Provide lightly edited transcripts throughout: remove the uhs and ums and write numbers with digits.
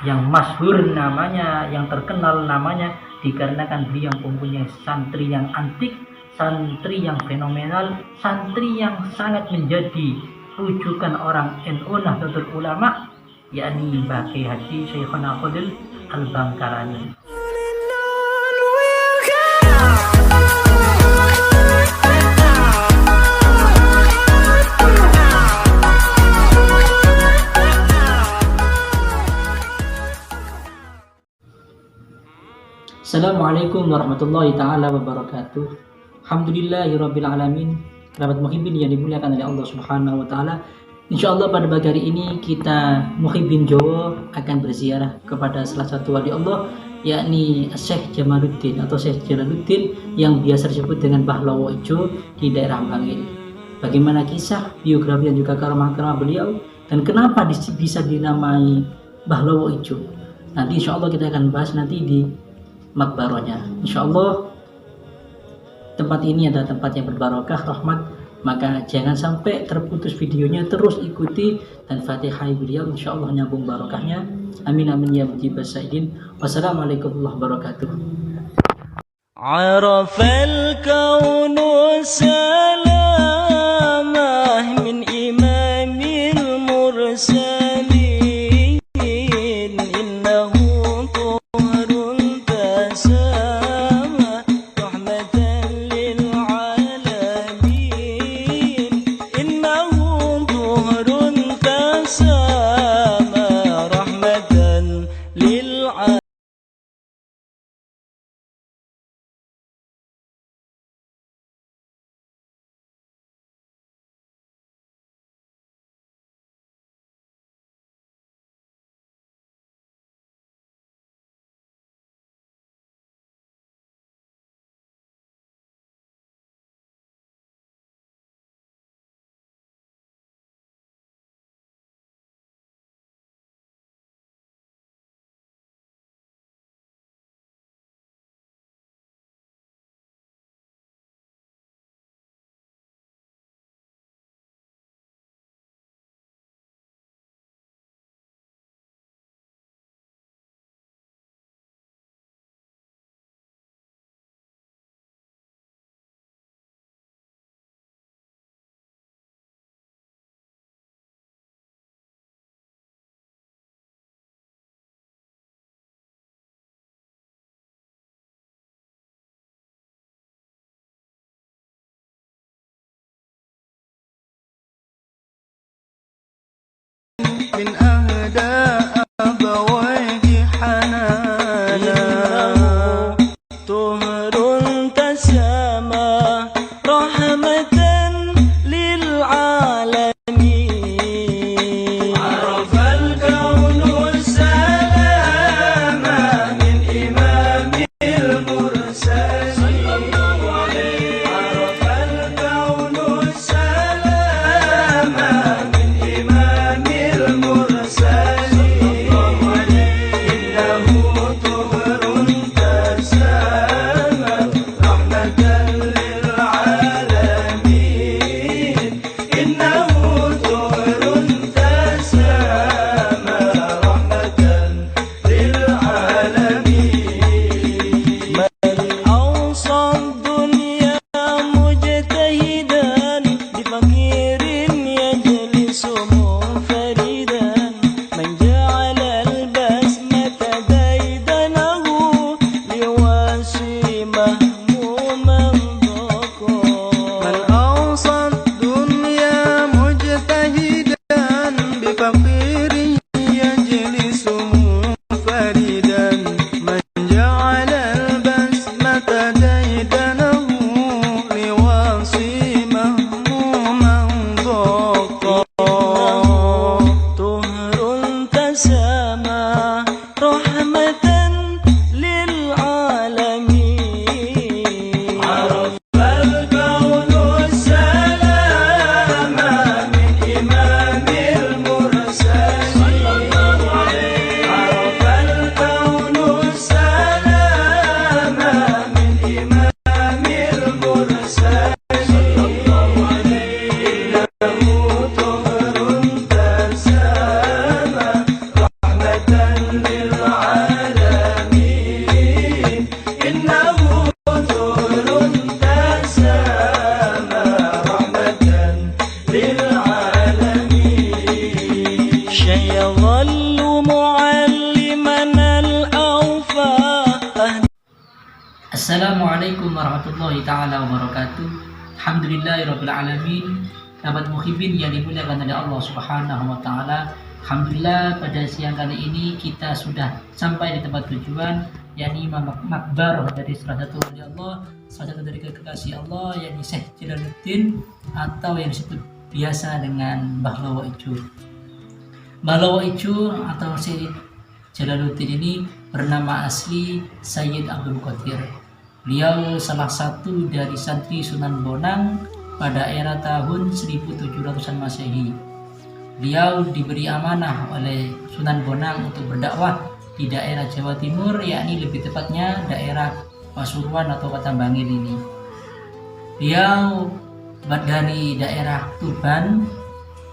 yang masyhur namanya, yang terkenal namanya, dikarenakan beliau mempunyai santri yang antik, santri yang fenomenal, santri yang sangat menjadi rujukan orang NU Nahdlatul Ulama, yakni Mbah Kiai Haji Syekhona Fadil Al-Bangkalani. Assalamualaikum warahmatullahi ta'ala wabarakatuh. Alhamdulillahirabbil alamin. Kerabat muhibbin yang dimuliakan oleh Allah Subhanahu wa taala. Insyaallah pada pagi hari ini kita muhibbin Jawa akan berziarah kepada salah satu wali Allah, yakni Syekh Jamaluddin atau Syekh Jalaluddin yang biasa disebut dengan Mbah Lowo Ijo di daerah Bangil. Bagaimana kisah, biografi dan juga karamah-karamah beliau, dan kenapa bisa dinamai Mbah Lowo Ijo? Nanti insyaallah kita akan bahas nanti di makbarohnya. Insyaallah tempat ini adalah tempat yang berbarokah, rahmat, maka jangan sampai terputus videonya, terus ikuti dan fatihai beliau, insyaallah nyambung barokahnya. Amin amin ya mujibas sa'idin. Wassalamualaikum warahmatullahi wabarakatuh. Arafal kaunu salamah min imamil mursalin, innahu min ahda abawaihi hanana, tuhrun tasama rahmatan lil alamin. Arafal kaunu salama min imamil mursalin, arafal kaunu salama min imamil mursalin. للعالمين إنه نور تسامى رحمة للعالمين سيظل معلمنا الأوفى. Assalamualaikum warahmatullahi ta'ala wabarakatuh. Alhamdulillahirabbil alamin. Sahabat muhibin yang dimuliakan oleh Allah Subhanahu wa taala. Alhamdulillah pada siang kali ini kita sudah sampai di tempat tujuan, yakni makbar dari salah satu wali Allah, salah satu dari kekasih Allah, yakni Syekh Jalaluddin atau yang disebut biasa dengan Mbah Lowo Ijo. Mbah Lowo Ijo atau Syekh Jalaluddin ini bernama asli Sayyid Abdul Qadir. Beliau salah satu dari santri Sunan Bonang pada era tahun 1700-an Masehi. Beliau diberi amanah oleh Sunan Bonang untuk berdakwah di daerah Jawa Timur, yakni lebih tepatnya daerah Pasuruan atau Kota Bangil ini. Beliau dari daerah Tuban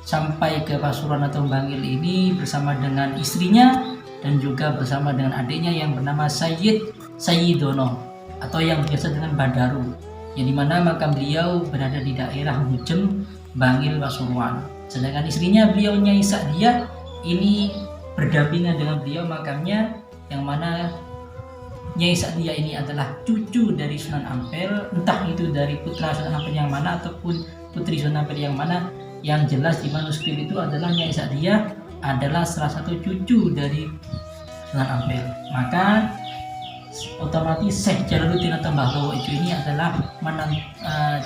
sampai ke Pasuruan atau Bangil ini bersama dengan istrinya dan juga bersama dengan adiknya yang bernama Sayyidono atau yang biasa dengan Badaru, yang dimana makam beliau berada di daerah Mujem, Bangil, Pasuruan. Sedangkan istrinya beliau Nyai Sa'diyah ini berdampingan dengan beliau makamnya, yang mana Nyai Sa'diyah ini adalah cucu dari Sunan Ampel, entah itu dari putra Sunan Ampel yang mana ataupun putri Sunan Ampel yang mana. Yang jelas di manuskrip itu adalah Nyai Sa'diyah adalah salah satu cucu dari Sunan Ampel. Maka otomatis Syekh Jalaluddin atau Mbah Lowo Ijo ini adalah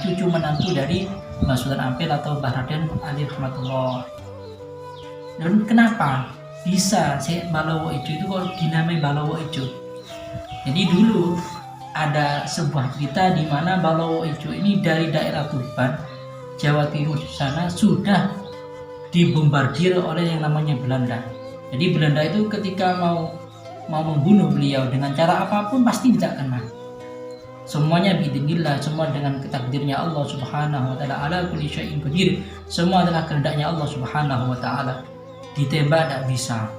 cucu menantu dari Mbah Sunan Ampel atau Mbah Raden alaihi rahmatullah. Dan kenapa bisa Syekh Mbah Lowo Ijo itu kok dinamai Mbah Lowo Ijo? Jadi dulu ada sebuah cerita di mana Mbah Lowo Ijo ini dari daerah Tuban, Jawa Timur sana sudah dibombardir oleh yang namanya Belanda. Jadi Belanda itu ketika mau membunuh beliau dengan cara apapun pasti tidak kena. Semuanya biidznillah, semua dengan takdirnya Allah Subhanahu wa taala. Ala kulli syai'in qadir. Semua adalah kehendaknya Allah Subhanahu wa taala. Ditembak tidak bisa.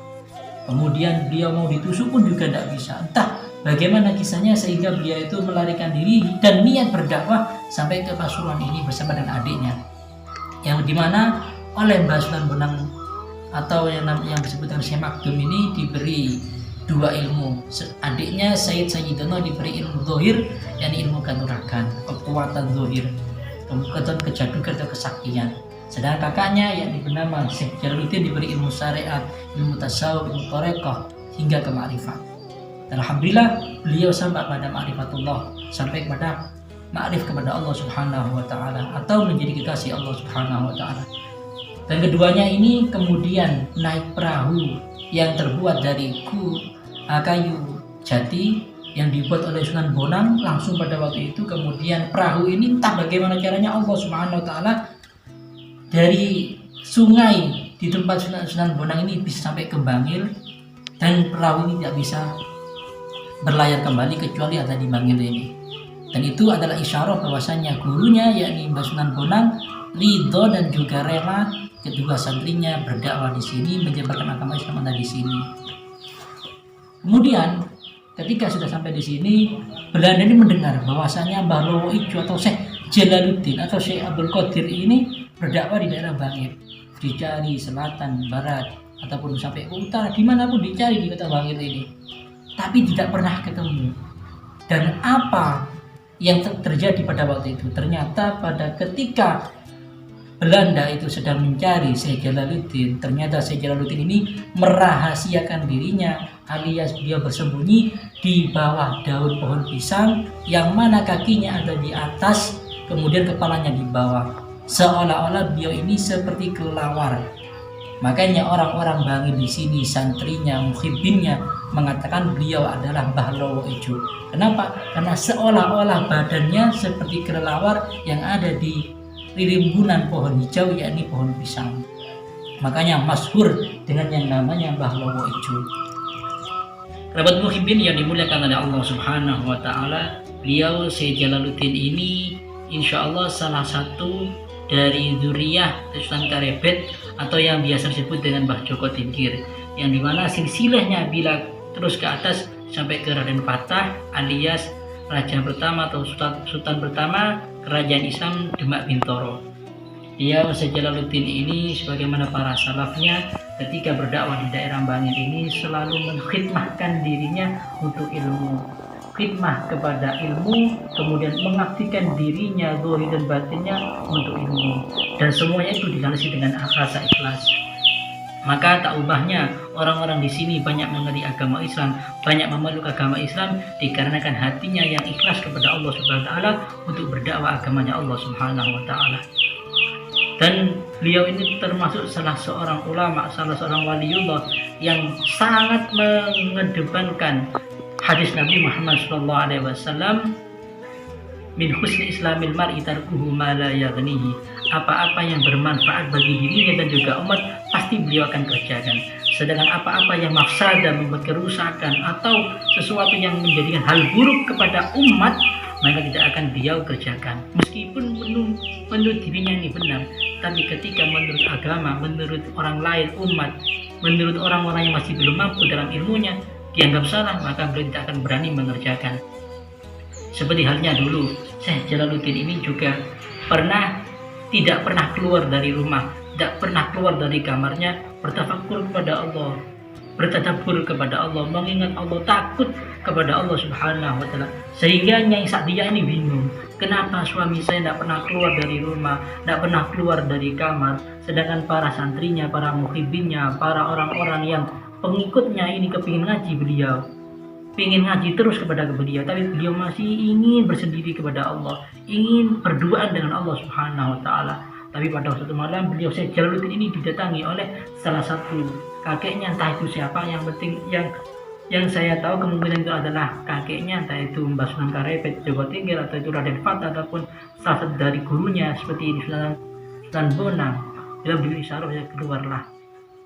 Kemudian beliau mau ditusuk pun juga tidak bisa. Entah bagaimana kisahnya sehingga beliau itu melarikan diri dan niat berdakwah sampai ke Pasuruan ini bersama dengan adiknya. Yang dimana oleh Mbah Sunan Bonang atau yang disebut dengan Syekh Makdum ini diberi dua ilmu. Adiknya Sayyidono diberi ilmu zahir, yakni ilmu kanuragan, kekuatan zahir, kekuatan kejadukan atau kesaktian. Sedangkan kakaknya yang bernama Syekh Jalaluddin diberi ilmu syariat, ilmu tasawuf, ilmu thariqah hingga ke ma'rifat. Dan alhamdulillah beliau sampai pada ma'rifatullah, sampai kepada ma'rif kepada Allah Subhanahu wa taala atau menjadi kekasih Allah Subhanahu wa taala. Dan keduanya ini kemudian naik perahu yang terbuat dari kayu jati yang dibuat oleh Sunan Bonang langsung pada waktu itu. Kemudian perahu ini entah bagaimana caranya Allah Subhanahu wa taala dari sungai di tempat Sunan Bonang ini bisa sampai ke Bangil, dan perahu ini tidak bisa berlayar kembali kecuali ada di Bangil ini. Dan itu adalah isyarat bahwasanya gurunya yakni Mbah Sunan Bonang ridho dan juga rela kedua santrinya berdakwah di sini, menyebarkan agama Islam ada di sini. Kemudian ketika sudah sampai di sini, Belanda ini mendengar bahwasanya Mbah Lowo Ijo atau Syekh Jalaluddin atau Syekh Abdul Qadir ini berdakwah di daerah Bangil. Dicari selatan, barat ataupun sampai ke utara, dimanapun dicari di kota Bangil ini, tapi tidak pernah ketemu. Dan apa yang terjadi pada waktu itu? Ternyata pada ketika Belanda itu sedang mencari Syekh Jalaluddin, ternyata Syekh Jalaluddin ini merahasiakan dirinya, alias dia bersembunyi di bawah daun pohon pisang yang mana kakinya ada di atas, kemudian kepalanya di bawah, seolah-olah beliau ini seperti kelelawar. Makanya orang-orang Bangil di sini, santrinya, muhibbinnya mengatakan beliau adalah Mbah Lowo Ijo. Kenapa? Karena seolah-olah badannya seperti kelelawar yang ada di rimbunan pohon hijau, yakni pohon pisang. Makanya masyhur dengan yang namanya Mbah Lowo Ijo. Kerabat muhibbin yang dimuliakan oleh Allah Subhanahu wa taala, beliau Syekh Jalaluddin ini insya Allah salah satu dari dzurriyyah Sunan Karebet atau yang biasa disebut dengan Mbah Joko Tingkir. yang dimana silsilahnya bila terus ke atas sampai ke Raden Patah alias raja pertama atau sultan pertama kerajaan Islam Demak Bintoro. Syekh Jalaluddin ini sebagaimana para salafnya ketika berdakwah di daerah Bangil ini selalu mengkhidmahkan dirinya untuk ilmu, khidmah kepada ilmu, kemudian mengabdikan dirinya zahir dan batinnya untuk ilmu, dan semuanya itu dilandasi dengan rasa ikhlas. Maka tak ubahnya orang-orang di sini banyak mengerti agama Islam, banyak memeluk agama Islam dikarenakan hatinya yang ikhlas kepada Allah Subhanahu wa taala untuk berdakwah agamanya Allah Subhanahu wa taala. Dan beliau ini termasuk salah seorang ulama, salah seorang waliullah yang sangat mengedepankan hadis Nabi Muhammad SAW, min husni islamil mar'i tarkuhu ma la yaghnihi. Apa-apa yang bermanfaat bagi dirinya dan juga umat pasti beliau akan kerjakan. Sedangkan apa-apa yang mafsadah, membuat kerusakan atau sesuatu yang menjadikan hal buruk kepada umat, maka tidak akan beliau kerjakan. Meskipun menurut dirinya ini benar, tapi ketika menurut agama, menurut orang lain, umat, menurut orang-orang yang masih belum mampu dalam ilmunya dianggap salah, maka beliau tidak akan berani mengerjakan. Seperti halnya dulu Syekh Jalaluddin ini juga tidak pernah keluar dari rumah, tidak pernah keluar dari kamarnya, bertafakkur kepada Allah, bertadabbur kepada Allah, mengingat Allah, takut kepada Allah Subhanahu wa taala. Sehingga Nyai Sa'diyah ini bingung, kenapa suami saya tidak pernah keluar dari rumah, tidak pernah keluar dari kamar, sedangkan para santrinya, para muhibinnya, para orang-orang yang pengikutnya ini kepingin ngaji beliau, ingin ngaji terus kepada beliau, tapi beliau masih ingin bersendiri kepada Allah, ingin berduaan dengan Allah Subhanahu wa taala. Tapi pada suatu malam beliau Syekh Jalaluddin ini didatangi oleh salah satu kakeknya, entah itu siapa, yang penting yang saya tahu kemungkinan itu adalah kakeknya, entah itu Mbah Sunan Karepet Jawa Tinggal atau itu Raden Fatah ataupun salah satu dari gurunya seperti ini Sunan Bonang. Bila beliau isyarah, keluarlah,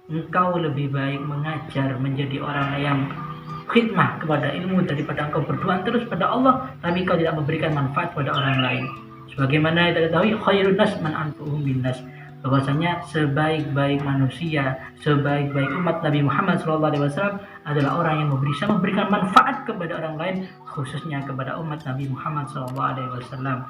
engkau lebih baik mengajar menjadi orang yang khidmah kepada ilmu daripada engkau berdoa terus pada Allah tapi kau tidak memberikan manfaat kepada orang lain. Sebagaimana kita ketahui, khairun nas man anfa'uhum binnas, bahwasanya sebaik-baik manusia, sebaik-baik umat Nabi Muhammad SAW adalah orang yang bisa memberikan manfaat kepada orang lain, khususnya kepada umat Nabi Muhammad SAW.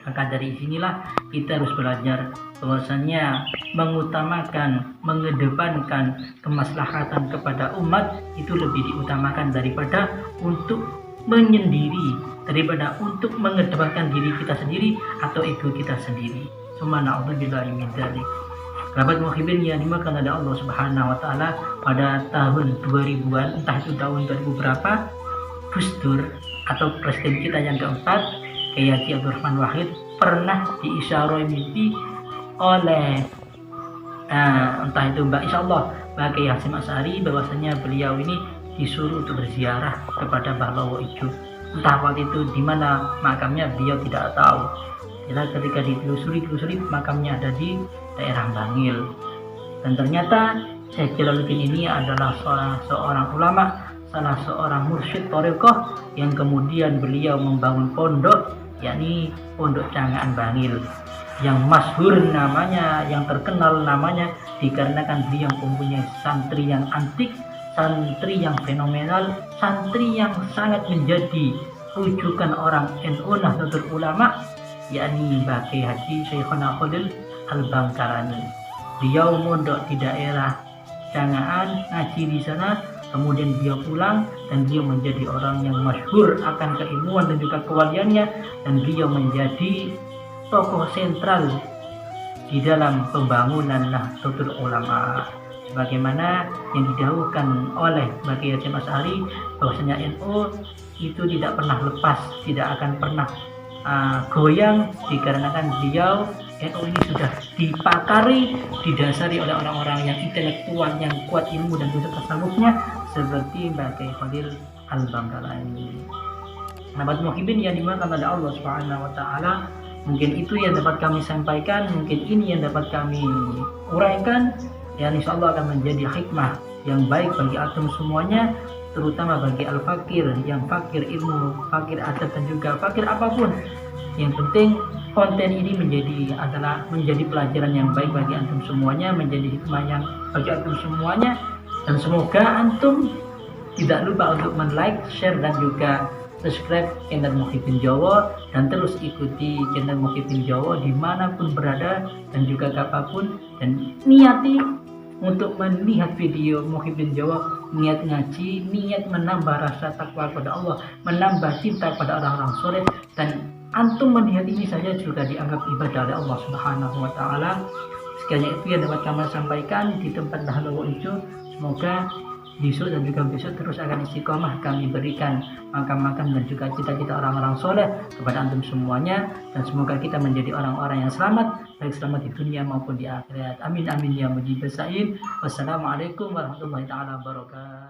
Maka dari sinilah kita harus belajar bahwasanya mengutamakan, mengedepankan kemaslahatan kepada umat itu lebih diutamakan daripada untuk menyendiri, daripada untuk mengedepankan diri kita sendiri atau ego kita sendiri. Subhanallah min dzalik. Kerabat muhibin yang dimakan oleh Allah Subhanahu wa taala, pada tahun 2000-an, entah itu tahun 2000 berapa, Gus Dur atau presiden kita yang keempat, Kiai Haji Abdurrahman Wahid, pernah diisyaroi mimpi oleh entah itu Mbak Kiai Hasyim Asy'ari, bahwasanya beliau ini disuruh untuk berziarah kepada Mbah Lowo Ijo. Entah waktu itu di mana makamnya beliau tidak tahu. Ketika ditelusuri makamnya ada di daerah Bangil. Dan ternyata Syekh Jalaluddin ini adalah seorang ulama, salah seorang mursyid thariqah yang kemudian beliau membangun pondok, yakni Pondok Cangaan Bangil, yang masyhur namanya, yang terkenal namanya dikarenakan beliau mempunyai santri yang antik, santri yang fenomenal, santri yang sangat menjadi rujukan orang NU Nahdlatul Ulama, yakni Mbah Kiai Haji Syekhona Khalil Al-Bangkalani. Beliau mondok di daerah Cangaan, ngaji di sana, kemudian beliau pulang dan beliau menjadi orang yang masyhur akan keilmuan dan juga kewaliannya, dan beliau menjadi tokoh sentral di dalam pembangunan Nahdlatul Ulama. Sebagaimana yang didahulukan oleh Mbah Kiai Hasyim Asy'ari, bahwasanya NU itu tidak pernah lepas, tidak akan pernah goyang, dikarenakan beliau NU ini sudah dipakari, didasari oleh orang-orang yang intelektual, yang kuat ilmu dan juga tasawufnya, seperti Mbah Kiai Khalil Al-Bangkalani. Sahabat muhibin yang dimakan oleh Allah Subhanahu wa taala, mungkin itu yang dapat kami sampaikan, mungkin ini yang dapat kami uraikan, yang insyaallah akan menjadi hikmah yang baik bagi antum semuanya, terutama bagi al-fakir yang fakir ilmu, fakir adab dan juga fakir apapun. Yang penting konten ini menjadi pelajaran yang baik bagi antum semuanya, menjadi hikmah yang bagi antum semuanya, Dan semoga antum tidak lupa untuk like, share dan juga subscribe channel Muhyiddin Jawa, dan terus ikuti channel Muhyiddin Jawa dimanapun berada dan juga kapanpun, dan niati untuk melihat video Muhyiddin Jawa, niat ngaji, niat menambah rasa takwa kepada Allah, menambah cinta kepada orang-orang soleh, dan antum melihat ini saja juga dianggap ibadah oleh Allah Subhanahu wa taala. Sekiranya itu yang dapat kami sampaikan di tempat Dahulu Ijo. Semoga besok dan juga besok terus akan istiqomah kami berikan makam-makam dan juga cita-cita orang-orang soleh kepada antum semuanya, dan semoga kita menjadi orang-orang yang selamat, baik selamat di dunia maupun di akhirat. Amin amin ya mujibas sa'in. Wassalamualaikum warahmatullahi taala wabarakatuh.